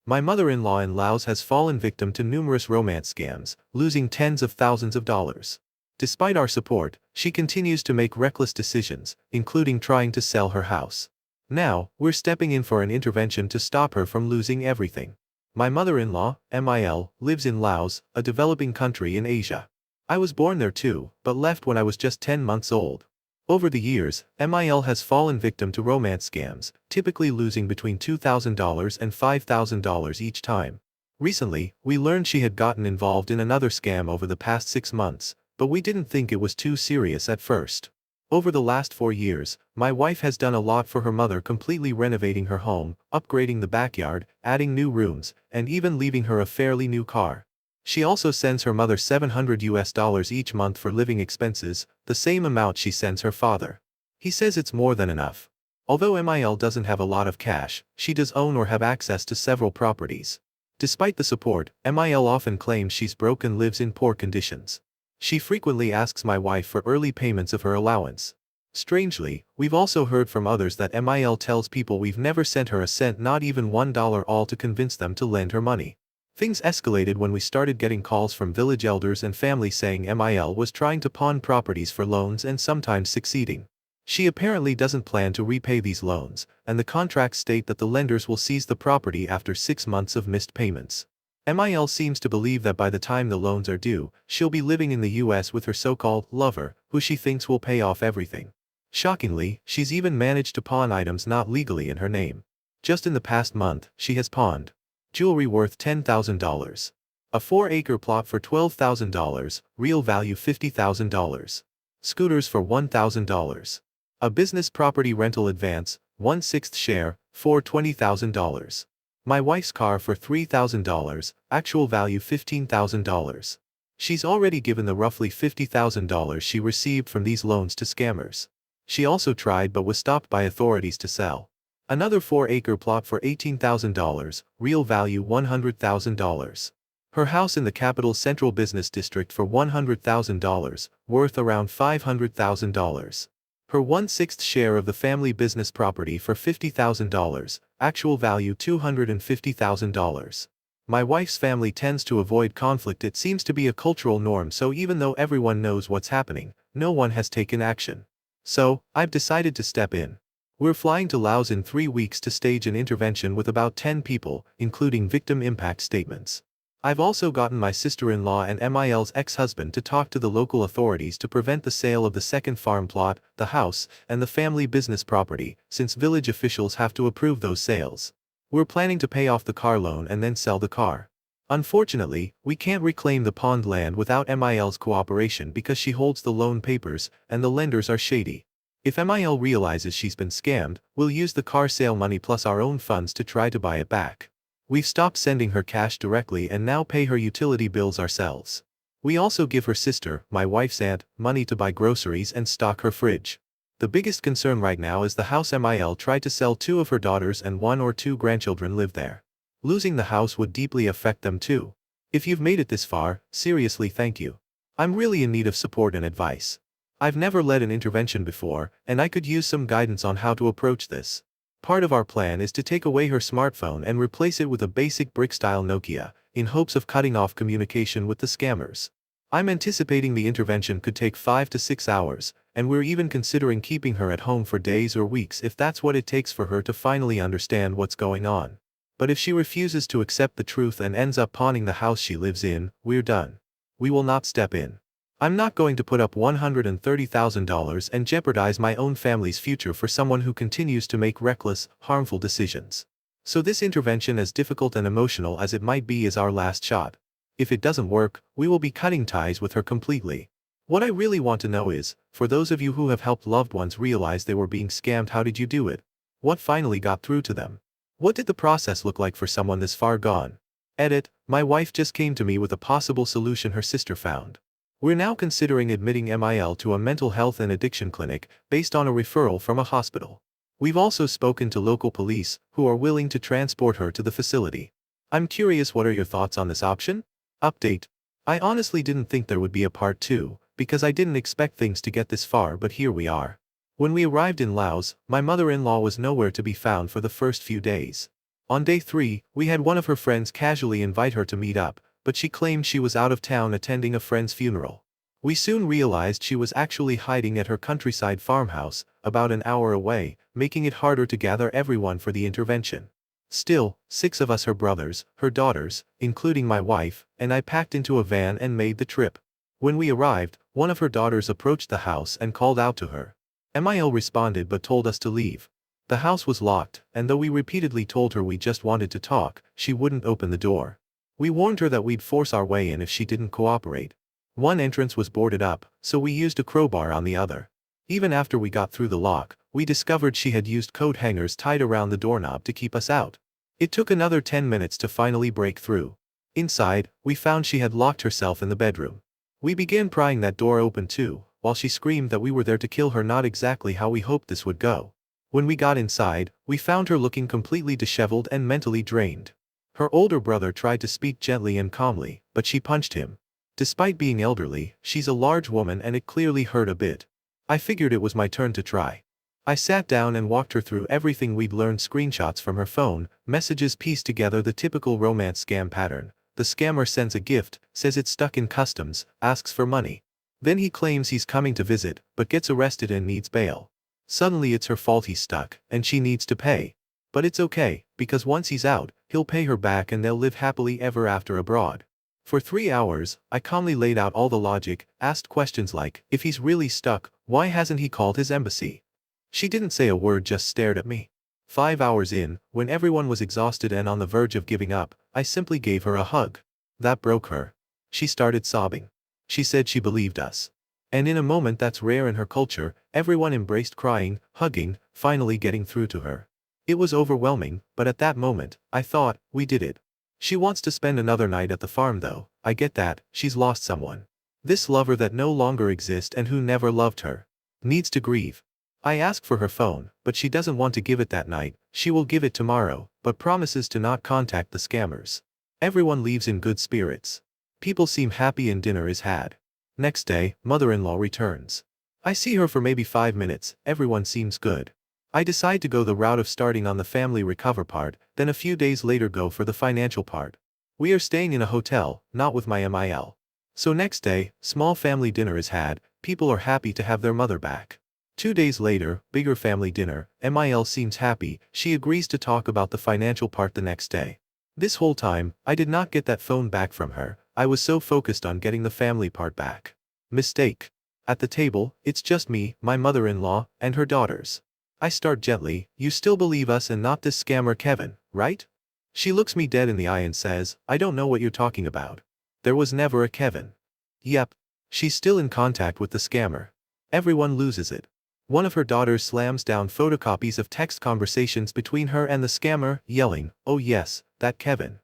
My mother-in-law in Laos has fallen victim to numerous romance scams, losing tens of thousands of dollars. Despite our support, she continues to make reckless decisions, including trying to sell her house. Now, we're stepping in for an intervention to stop her from losing everything. My mother-in-law, MIL, lives in Laos, a developing country in Asia. I was born there too, but left when I was just 10 months old. Over the years, MIL has fallen victim to romance scams, typically losing between $2,000 and $5,000 each time. Recently, we learned she had gotten involved in another scam over the past 6 months, but we didn't think it was too serious at first. Over the last 4 years, my wife has done a lot for her mother, completely renovating her home, upgrading the backyard, adding new rooms, and even leaving her a fairly new car. She also sends her mother $700 each month for living expenses, the same amount she sends her father. He says it's more than enough. Although MIL doesn't have a lot of cash, she does own or have access to several properties. Despite the support, MIL often claims she's broke and lives in poor conditions. She frequently asks my wife for early payments of her allowance. Strangely, we've also heard from others that MIL tells people we've never sent her a cent, not even $1 all, to convince them to lend her money. Things escalated when we started getting calls from village elders and family saying MIL was trying to pawn properties for loans and sometimes succeeding. She apparently doesn't plan to repay these loans, and the contracts state that the lenders will seize the property after 6 months of missed payments. MIL seems to believe that by the time the loans are due, she'll be living in the US with her so-called lover, who she thinks will pay off everything. Shockingly, she's even managed to pawn items not legally in her name. Just in the past month, she has pawned jewelry worth $10,000. A 4-acre plot for $12,000, real value $50,000. Scooters for $1,000. A business property rental advance, 1/6 share, for $20,000. My wife's car for $3,000, actual value $15,000. She's already given the roughly $50,000 she received from these loans to scammers. She also tried but was stopped by authorities to sell another 4-acre plot for $18,000, real value $100,000. Her house in the capital's central business district for $100,000, worth around $500,000. Her 1/6 share of the family business property for $50,000, actual value $250,000. My wife's family tends to avoid conflict. It seems to be a cultural norm, so even though everyone knows what's happening, no one has taken action. So, I've decided to step in. We're flying to Laos in 3 weeks to stage an intervention with about 10 people, including victim impact statements. I've also gotten my sister-in-law and MIL's ex-husband to talk to the local authorities to prevent the sale of the second farm plot, the house, and the family business property, since village officials have to approve those sales. We're planning to pay off the car loan and then sell the car. Unfortunately, we can't reclaim the pawned land without MIL's cooperation because she holds the loan papers, and the lenders are shady. If MIL realizes she's been scammed, we'll use the car sale money plus our own funds to try to buy it back. We've stopped sending her cash directly and now pay her utility bills ourselves. We also give her sister, my wife's aunt, money to buy groceries and stock her fridge. The biggest concern right now is the house. MIL tried to sell 2 of her daughters and 1 or 2 grandchildren live there. Losing the house would deeply affect them too. If you've made it this far, seriously thank you. I'm really in need of support and advice. I've never led an intervention before, and I could use some guidance on how to approach this. Part of our plan is to take away her smartphone and replace it with a basic brick-style Nokia, in hopes of cutting off communication with the scammers. I'm anticipating the intervention could take 5 to 6 hours, and we're even considering keeping her at home for days or weeks if that's what it takes for her to finally understand what's going on. But if she refuses to accept the truth and ends up pawning the house she lives in, we're done. We will not step in. I'm not going to put up $130,000 and jeopardize my own family's future for someone who continues to make reckless, harmful decisions. So this intervention, as difficult and emotional as it might be, is our last shot. If it doesn't work, we will be cutting ties with her completely. What I really want to know is, for those of you who have helped loved ones realize they were being scammed, how did you do it? What finally got through to them? What did the process look like for someone this far gone? Edit, my wife just came to me with a possible solution her sister found. We're now considering admitting MIL to a mental health and addiction clinic, based on a referral from a hospital. We've also spoken to local police, who are willing to transport her to the facility. I'm curious, what are your thoughts on this option? Update. I honestly didn't think there would be a part 2, because I didn't expect things to get this far, but here we are. When we arrived in Laos, my mother-in-law was nowhere to be found for the first few days. On day 3, we had one of her friends casually invite her to meet up, but she claimed she was out of town attending a friend's funeral. We soon realized she was actually hiding at her countryside farmhouse, about an hour away, making it harder to gather everyone for the intervention. Still, 6 of us, her brothers, her daughters, including my wife, and I, packed into a van and made the trip. When we arrived, one of her daughters approached the house and called out to her. Mil responded but told us to leave. The house was locked, and though we repeatedly told her we just wanted to talk, she wouldn't open the door. We warned her that we'd force our way in if she didn't cooperate. One entrance was boarded up, so we used a crowbar on the other. Even after we got through the lock, we discovered she had used coat hangers tied around the doorknob to keep us out. It took another 10 minutes to finally break through. Inside, we found she had locked herself in the bedroom. We began prying that door open too, while she screamed that we were there to kill her, not exactly how we hoped this would go. When we got inside, we found her looking completely disheveled and mentally drained. Her older brother tried to speak gently and calmly, but she punched him. Despite being elderly, she's a large woman and it clearly hurt a bit. I figured it was my turn to try. I sat down and walked her through everything we'd learned: screenshots from her phone, messages pieced together the typical romance scam pattern. The scammer sends a gift, says it's stuck in customs, asks for money. Then he claims he's coming to visit, but gets arrested and needs bail. Suddenly it's her fault he's stuck, and she needs to pay. But it's okay, because once he's out, he'll pay her back and they'll live happily ever after abroad. For 3 hours, I calmly laid out all the logic, asked questions like, if he's really stuck, why hasn't he called his embassy? She didn't say a word, just stared at me. 5 hours in, when everyone was exhausted and on the verge of giving up, I simply gave her a hug. That broke her. She started sobbing. She said she believed us. And in a moment that's rare in her culture, everyone embraced, crying, hugging, finally getting through to her. It was overwhelming, but at that moment, I thought, we did it. She wants to spend another night at the farm though. I get that, she's lost someone. This lover that no longer exists and who never loved her. Needs to grieve. I asked for her phone, but she doesn't want to give it that night. She will give it tomorrow, but promises to not contact the scammers. Everyone leaves in good spirits. People seem happy and dinner is had. Next day, mother-in-law returns. I see her for maybe 5 minutes, everyone seems good. I decide to go the route of starting on the family recover part, then a few days later go for the financial part. We are staying in a hotel, not with my MIL. So next day, small family dinner is had, people are happy to have their mother back. 2 days later, bigger family dinner, MIL seems happy, she agrees to talk about the financial part the next day. This whole time, I did not get that phone back from her, I was so focused on getting the family part back. Mistake. At the table, it's just me, my mother-in-law, and her daughters. I start gently, you still believe us and not this scammer Kevin, right? She looks me dead in the eye and says, I don't know what you're talking about. There was never a Kevin. Yep. She's still in contact with the scammer. Everyone loses it. One of her daughters slams down photocopies of text conversations between her and the scammer, yelling, oh yes, that Kevin.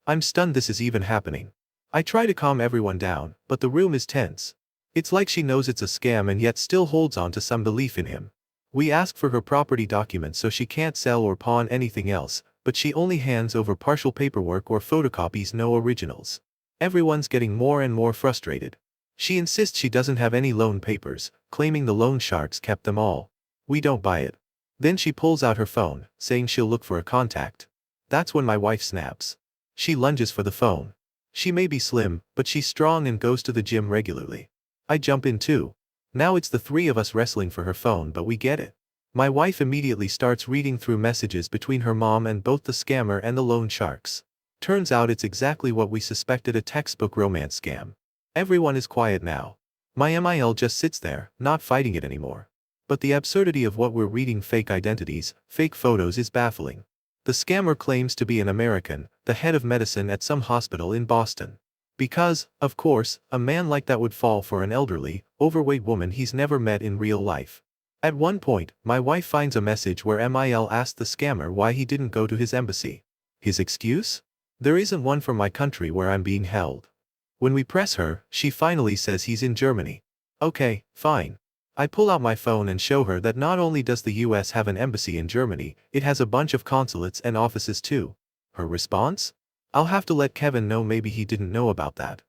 I'm stunned this is even happening. I try to calm everyone down, but the room is tense. It's like she knows it's a scam and yet still holds on to some belief in him. We ask for her property documents so she can't sell or pawn anything else, but she only hands over partial paperwork or photocopies, no originals. Everyone's getting more and more frustrated. She insists she doesn't have any loan papers, claiming the loan sharks kept them all. We don't buy it. Then she pulls out her phone, saying she'll look for a contact. That's when my wife snaps. She lunges for the phone. She may be slim, but she's strong and goes to the gym regularly. I jump in too. Now it's the 3 of us wrestling for her phone, but we get it. My wife immediately starts reading through messages between her mom and both the scammer and the loan sharks. Turns out it's exactly what we suspected, a textbook romance scam. Everyone is quiet now. My MIL just sits there, not fighting it anymore. But the absurdity of what we're reading, fake identities, fake photos, is baffling. The scammer claims to be an American, the head of medicine at some hospital in Boston. Because, of course, a man like that would fall for an elderly, overweight woman he's never met in real life. At one point, my wife finds a message where MIL asked the scammer why he didn't go to his embassy. His excuse? There isn't one from my country where I'm being held. When we press her, she finally says he's in Germany. Okay, fine. I pull out my phone and show her that not only does the US have an embassy in Germany, it has a bunch of consulates and offices too. Her response? I'll have to let Kevin know, maybe he didn't know about that.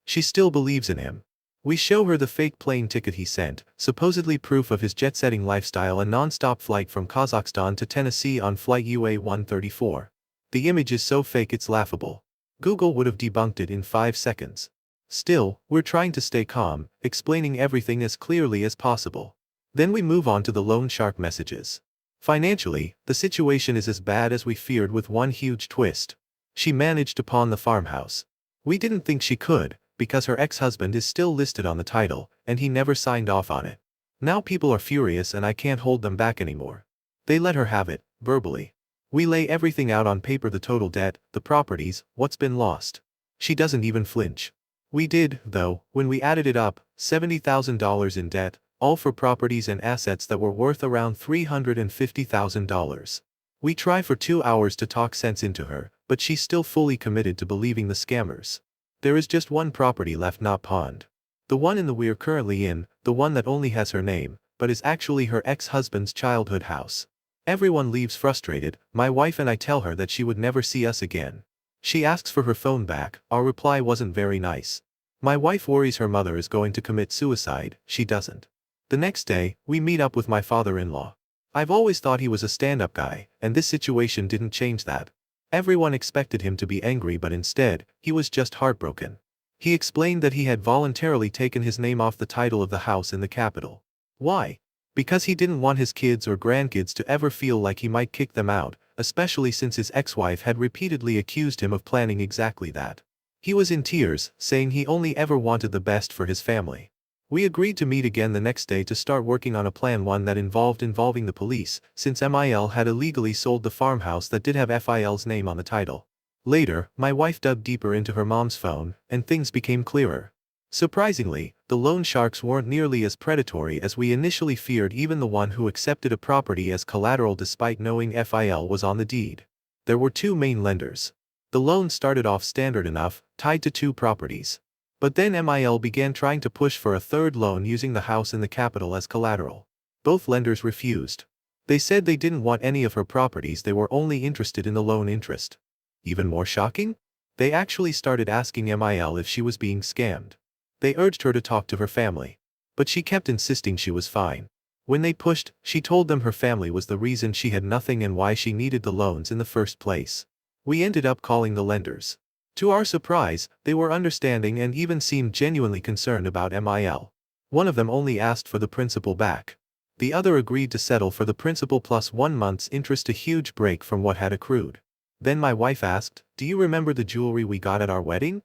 She still believes in him. We show her the fake plane ticket he sent, supposedly proof of his jet-setting lifestyle, a non-stop flight from Kazakhstan to Tennessee on flight UA 134. The image is so fake it's laughable. Google would have debunked it in 5 seconds. Still, we're trying to stay calm, explaining everything as clearly as possible. Then we move on to the loan shark messages. Financially, the situation is as bad as we feared with one huge twist. She managed to pawn the farmhouse. We didn't think she could, because her ex-husband is still listed on the title, and he never signed off on it. Now people are furious and I can't hold them back anymore. They let her have it, verbally. We lay everything out on paper: the total debt, the properties, what's been lost. She doesn't even flinch. We did, though, when we added it up, $70,000 in debt, all for properties and assets that were worth around $350,000. We try for 2 hours to talk sense into her, but she's still fully committed to believing the scammers. There is just one property left not pawned. The one in the we're currently in, the one that only has her name, but is actually her ex-husband's childhood house. Everyone leaves frustrated. My wife and I tell her that she would never see us again. She asks for her phone back. Our reply wasn't very nice. My wife worries her mother is going to commit suicide. She doesn't. The next day, we meet up with my father-in-law. I've always thought he was a stand-up guy, and this situation didn't change that. Everyone expected him to be angry, but instead, he was just heartbroken. He explained that he had voluntarily taken his name off the title of the house in the capital. Why? Because he didn't want his kids or grandkids to ever feel like he might kick them out, especially since his ex-wife had repeatedly accused him of planning exactly that. He was in tears, saying he only ever wanted the best for his family. We agreed to meet again the next day to start working on a plan, one that involving the police, since MIL had illegally sold the farmhouse that did have FIL's name on the title. Later, my wife dug deeper into her mom's phone, and things became clearer. Surprisingly, the loan sharks weren't nearly as predatory as we initially feared, even the one who accepted a property as collateral despite knowing FIL was on the deed. There were 2 main lenders. The loan started off standard enough, tied to 2 properties. But then MIL began trying to push for a third loan using the house in the capital as collateral. Both lenders refused. They said they didn't want any of her properties, they were only interested in the loan interest. Even more shocking? They actually started asking MIL if she was being scammed. They urged her to talk to her family. But she kept insisting she was fine. When they pushed, she told them her family was the reason she had nothing and why she needed the loans in the first place. We ended up calling the lenders. To our surprise, they were understanding and even seemed genuinely concerned about MIL. One of them only asked for the principal back. The other agreed to settle for the principal plus 1 month's interest, a huge break from what had accrued. Then my wife asked, "Do you remember the jewelry we got at our wedding?"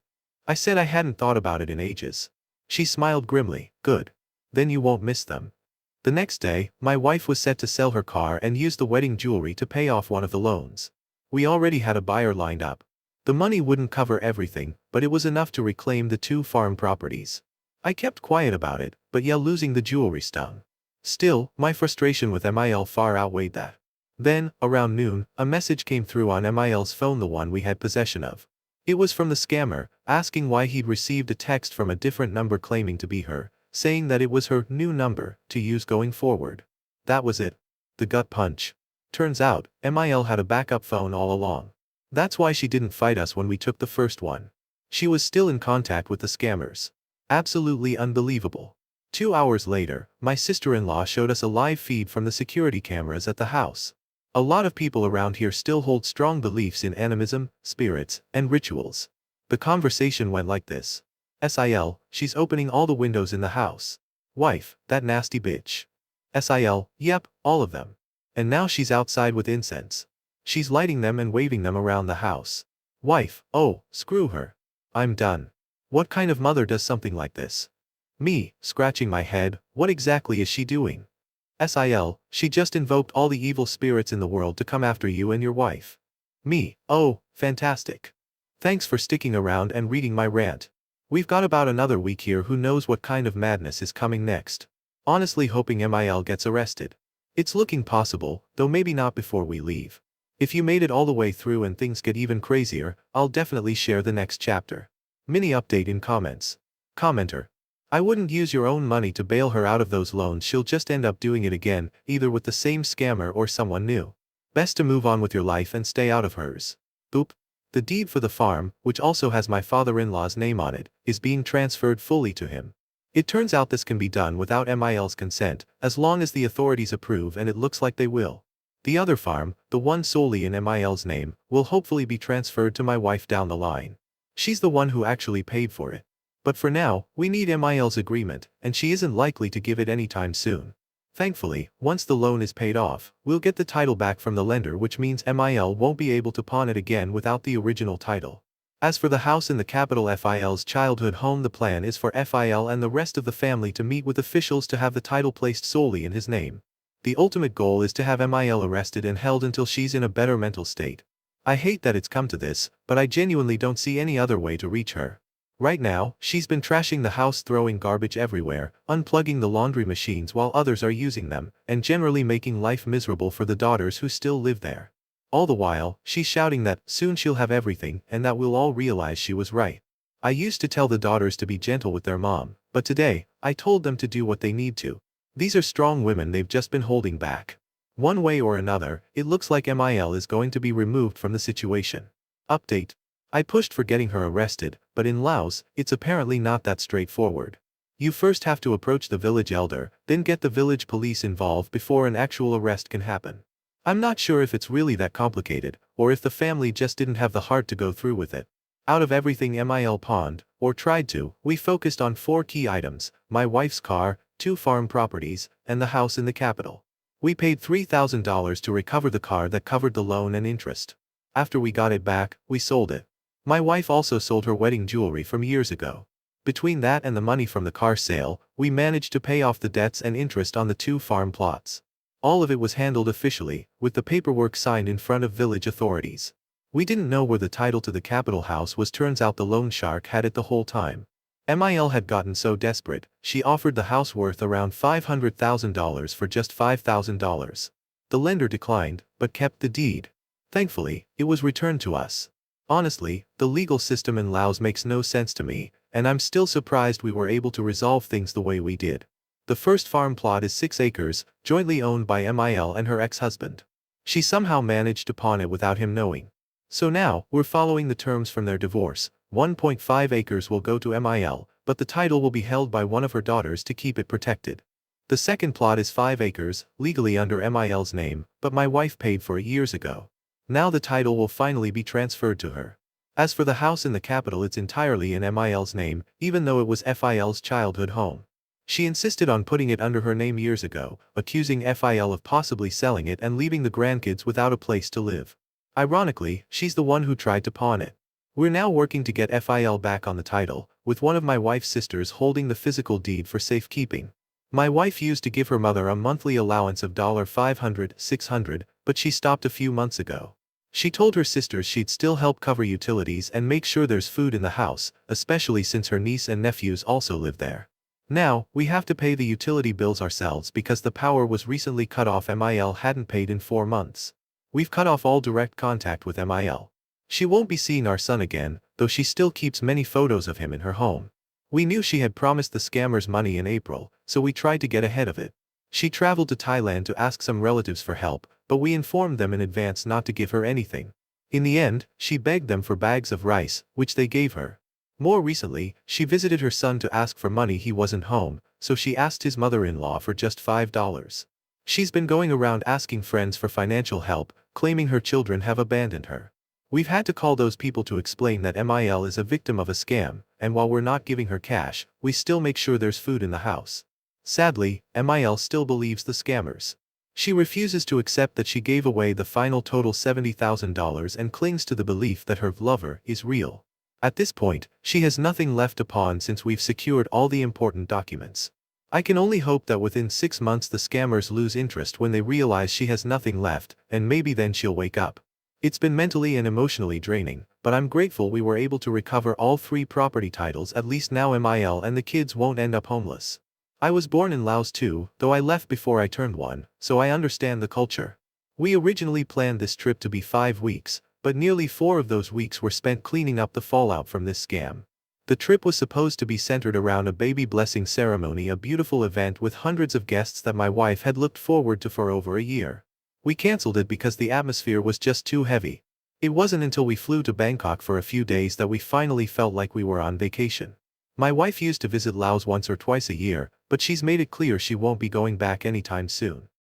I said I hadn't thought about it in ages. She smiled grimly. "Good. Then you won't miss them." The next day, my wife was set to sell her car and use the wedding jewelry to pay off one of the loans. We already had a buyer lined up. The money wouldn't cover everything, but it was enough to reclaim the 2 farm properties. I kept quiet about it, but losing the jewelry stung. Still, my frustration with MIL far outweighed that. Then, around noon, a message came through on MIL's phone, the one we had possession of. It was from the scammer, asking why he'd received a text from a different number claiming to be her, saying that it was her new number to use going forward. That was it. The gut punch. Turns out, MIL had a backup phone all along. That's why she didn't fight us when we took the first one. She was still in contact with the scammers. Absolutely unbelievable. 2 hours later, my sister-in-law showed us a live feed from the security cameras at the house. A lot of people around here still hold strong beliefs in animism, spirits, and rituals. The conversation went like this. SIL, she's opening all the windows in the house. Wife, that nasty bitch. SIL, yep, all of them. And now she's outside with incense. She's lighting them and waving them around the house. Wife, oh, screw her. I'm done. What kind of mother does something like this? Me, scratching my head, what exactly is she doing? SIL, she just invoked all the evil spirits in the world to come after you and your wife. Me, oh, fantastic. Thanks for sticking around and reading my rant. We've got about another week here, who knows what kind of madness is coming next. Honestly hoping MIL gets arrested. It's looking possible, though maybe not before we leave. If you made it all the way through and things get even crazier, I'll definitely share the next chapter. Mini update in comments. Commenter. I wouldn't use your own money to bail her out of those loans. She'll just end up doing it again, either with the same scammer or someone new. Best to move on with your life and stay out of hers. Boop. The deed for the farm, which also has my father-in-law's name on it, is being transferred fully to him. It turns out this can be done without MIL's consent, as long as the authorities approve, and it looks like they will. The other farm, the one solely in MIL's name, will hopefully be transferred to my wife down the line. She's the one who actually paid for it. But for now, we need MIL's agreement, and she isn't likely to give it anytime soon. Thankfully, once the loan is paid off, we'll get the title back from the lender, which means MIL won't be able to pawn it again without the original title. As for the house in the capital FIL's childhood home, the plan is for FIL and the rest of the family to meet with officials to have the title placed solely in his name. The ultimate goal is to have MIL arrested and held until she's in a better mental state. I hate that it's come to this, but I genuinely don't see any other way to reach her. Right now, she's been trashing the house, throwing garbage everywhere, unplugging the laundry machines while others are using them, and generally making life miserable for the daughters who still live there. All the while, she's shouting that soon she'll have everything and that we'll all realize she was right. I used to tell the daughters to be gentle with their mom, but today, I told them to do what they need to. These are strong women, they've just been holding back. One way or another, it looks like MIL is going to be removed from the situation. Update. I pushed for getting her arrested, but in Laos, it's apparently not that straightforward. You first have to approach the village elder, then get the village police involved before an actual arrest can happen. I'm not sure if it's really that complicated, or if the family just didn't have the heart to go through with it. Out of everything MIL pawned, or tried to, we focused on 4 key items: my wife's car, 2 farm properties, and the house in the capital. We paid $3,000 to recover the car that covered the loan and interest. After we got it back, we sold it. My wife also sold her wedding jewelry from years ago. Between that and the money from the car sale, we managed to pay off the debts and interest on the 2 farm plots. All of it was handled officially, with the paperwork signed in front of village authorities. We didn't know where the title to the capital house was. Turns out the loan shark had it the whole time. MIL had gotten so desperate, she offered the house worth around $500,000 for just $5,000. The lender declined, but kept the deed. Thankfully, it was returned to us. Honestly, the legal system in Laos makes no sense to me, and I'm still surprised we were able to resolve things the way we did. The first farm plot is 6 acres, jointly owned by MIL and her ex-husband. She somehow managed to pawn it without him knowing. So now, we're following the terms from their divorce. 1.5 acres will go to MIL, but the title will be held by one of her daughters to keep it protected. The second plot is 5 acres, legally under MIL's name, but my wife paid for it years ago. Now the title will finally be transferred to her. As for the house in the capital, it's entirely in MIL's name, even though it was FIL's childhood home. She insisted on putting it under her name years ago, accusing FIL of possibly selling it and leaving the grandkids without a place to live. Ironically, she's the one who tried to pawn it. We're now working to get FIL back on the title, with one of my wife's sisters holding the physical deed for safekeeping. My wife used to give her mother a monthly allowance of $500, $600, but she stopped a few months ago. She told her sisters she'd still help cover utilities and make sure there's food in the house, especially since her niece and nephews also live there. Now, we have to pay the utility bills ourselves because the power was recently cut off. MIL hadn't paid in 4 months. We've cut off all direct contact with MIL. She won't be seeing our son again, though she still keeps many photos of him in her home. We knew she had promised the scammers money in April, so we tried to get ahead of it. She traveled to Thailand to ask some relatives for help, but we informed them in advance not to give her anything. In the end, she begged them for bags of rice, which they gave her. More recently, she visited her son to ask for money. He wasn't home, so she asked his mother-in-law for just $5. She's been going around asking friends for financial help, claiming her children have abandoned her. We've had to call those people to explain that MIL is a victim of a scam, and while we're not giving her cash, we still make sure there's food in the house. Sadly, MIL still believes the scammers. She refuses to accept that she gave away the final total $70,000 and clings to the belief that her lover is real. At this point, she has nothing left to pawn since we've secured all the important documents. I can only hope that within 6 months the scammers lose interest when they realize she has nothing left, and maybe then she'll wake up. It's been mentally and emotionally draining, but I'm grateful we were able to recover all 3 property titles. At least now MIL and the kids won't end up homeless. I was born in Laos too, though I left before I turned 1, so I understand the culture. We originally planned this trip to be 5 weeks, but nearly 4 of those weeks were spent cleaning up the fallout from this scam. The trip was supposed to be centered around a baby blessing ceremony, a beautiful event with hundreds of guests that my wife had looked forward to for over a year. We cancelled it because the atmosphere was just too heavy. It wasn't until we flew to Bangkok for a few days that we finally felt like we were on vacation. My wife used to visit Laos once or twice a year, but she's made it clear she won't be going back anytime soon.